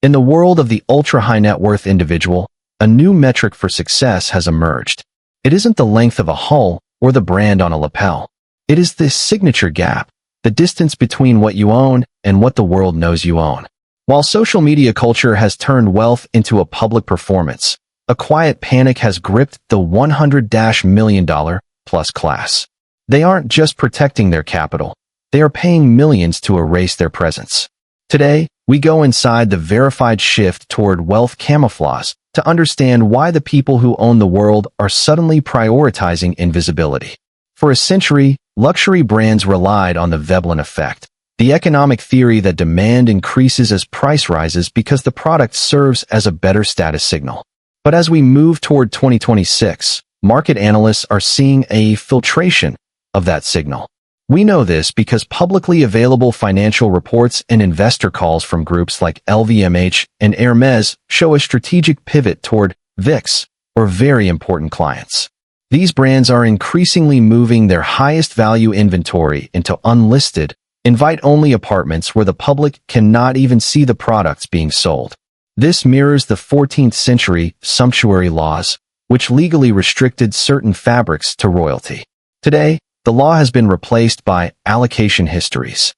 In the world of the ultra-high net worth individual, a new metric for success has emerged. It isn't the length of a hull or the brand on a lapel. It is the signature gap, the distance between what you own and what the world knows you own. While social media culture has turned wealth into a public performance, a quiet panic has gripped the $100 million plus class. They aren't just protecting their capital. They are paying millions to erase their presence. Today, we go inside the verified shift toward wealth camouflage to understand why the people who own the world are suddenly prioritizing invisibility. For a century, luxury brands relied on the Veblen effect, the economic theory that demand increases as price rises because the product serves as a better status signal. But as we move toward 2026, market analysts are seeing a filtration of that signal. We know this because publicly available financial reports and investor calls from groups like LVMH and Hermes show a strategic pivot toward VIX, or very important clients. These brands are increasingly moving their highest value inventory into unlisted, invite-only apartments where the public cannot even see the products being sold. This mirrors the 14th century sumptuary laws, which legally restricted certain fabrics to royalty. Today, the law has been replaced by allocation histories.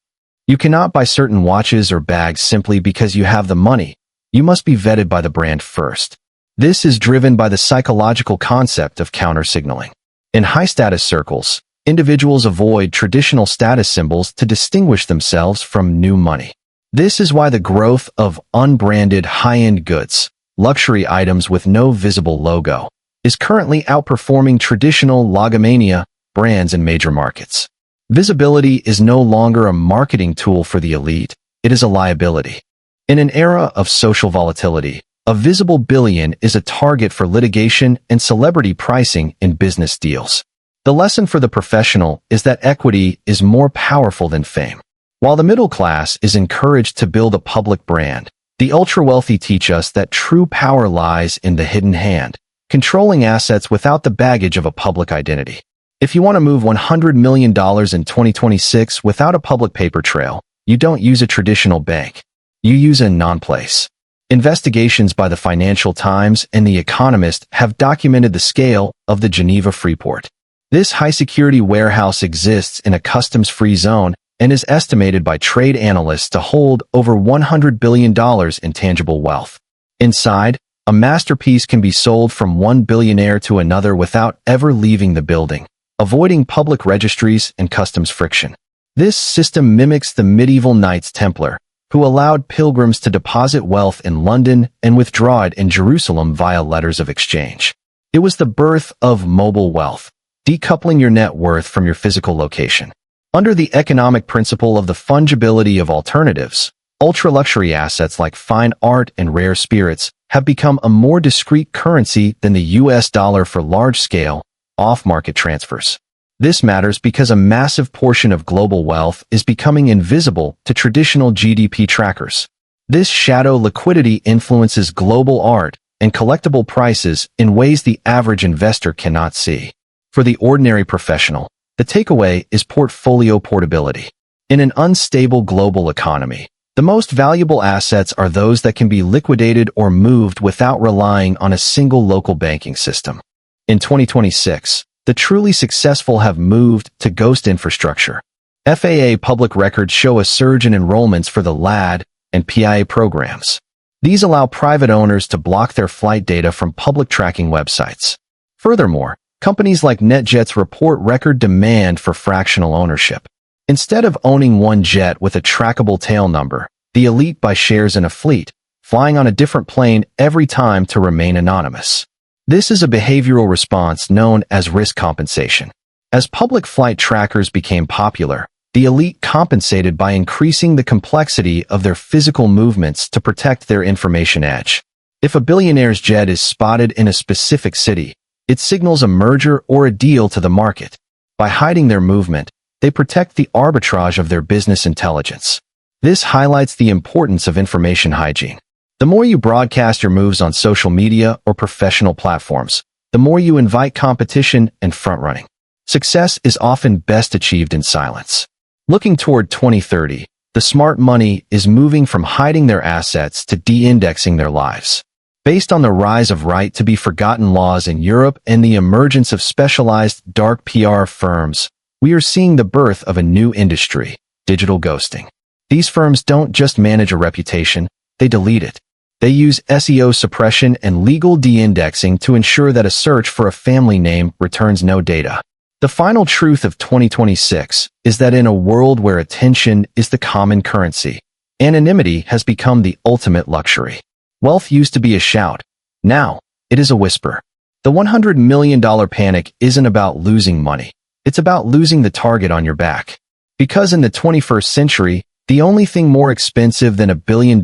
You cannot buy certain watches or bags simply because you have the money. You must be vetted by the brand first. This is driven by the psychological concept of counter-signaling. In high-status circles, individuals avoid traditional status symbols to distinguish themselves from new money. This is why the growth of unbranded high-end goods, luxury items with no visible logo, is currently outperforming traditional logomania brands in major markets. Visibility is no longer a marketing tool for the elite, it is a liability. In an era of social volatility, a visible billion is a target for litigation and celebrity pricing in business deals. The lesson for the professional is that equity is more powerful than fame. While the middle class is encouraged to build a public brand, the ultra-wealthy teach us that true power lies in the hidden hand, controlling assets without the baggage of a public identity. If you want to move $100 million in 2026 without a public paper trail, you don't use a traditional bank. You use a non-place. Investigations by the Financial Times and The Economist have documented the scale of the Geneva Freeport. This high-security warehouse exists in a customs-free zone and is estimated by trade analysts to hold over $100 billion in tangible wealth. Inside, a masterpiece can be sold from one billionaire to another without ever leaving the building, avoiding public registries and customs friction. This system mimics the medieval Knights Templar, who allowed pilgrims to deposit wealth in London and withdraw it in Jerusalem via letters of exchange. It was the birth of mobile wealth, decoupling your net worth from your physical location. Under the economic principle of the fungibility of alternatives, ultra-luxury assets like fine art and rare spirits have become a more discrete currency than the US dollar for large-scale, off-market transfers. This matters because a massive portion of global wealth is becoming invisible to traditional GDP trackers. This shadow liquidity influences global art and collectible prices in ways the average investor cannot see. For the ordinary professional, the takeaway is portfolio portability. In an unstable global economy, the most valuable assets are those that can be liquidated or moved without relying on a single local banking system. In 2026, the truly successful have moved to ghost infrastructure. FAA public records show a surge in enrollments for the LAD and PIA programs. These allow private owners to block their flight data from public tracking websites. Furthermore, companies like NetJets report record demand for fractional ownership. Instead of owning one jet with a trackable tail number, the elite buy shares in a fleet, flying on a different plane every time to remain anonymous. This is a behavioral response known as risk compensation. As public flight trackers became popular, the elite compensated by increasing the complexity of their physical movements to protect their information edge. If a billionaire's jet is spotted in a specific city, it signals a merger or a deal to the market. By hiding their movement, they protect the arbitrage of their business intelligence. This highlights the importance of information hygiene. The more you broadcast your moves on social media or professional platforms, the more you invite competition and front-running. Success is often best achieved in silence. Looking toward 2030, The smart money is moving from hiding their assets to de-indexing their lives. Based on the rise of right-to-be-forgotten laws in Europe and the emergence of specialized dark PR firms, we are seeing the birth of a new industry, digital ghosting. These firms don't just manage a reputation, they delete it. They use SEO suppression and legal de-indexing to ensure that a search for a family name returns no data. The final truth of 2026 is that in a world where attention is the common currency, anonymity has become the ultimate luxury. Wealth used to be a shout. Now, it is a whisper. The $100 million panic isn't about losing money. It's about losing the target on your back. Because in the 21st century, the only thing more expensive than $1 billion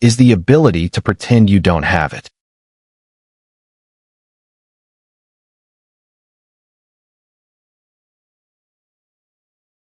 is the ability to pretend you don't have it.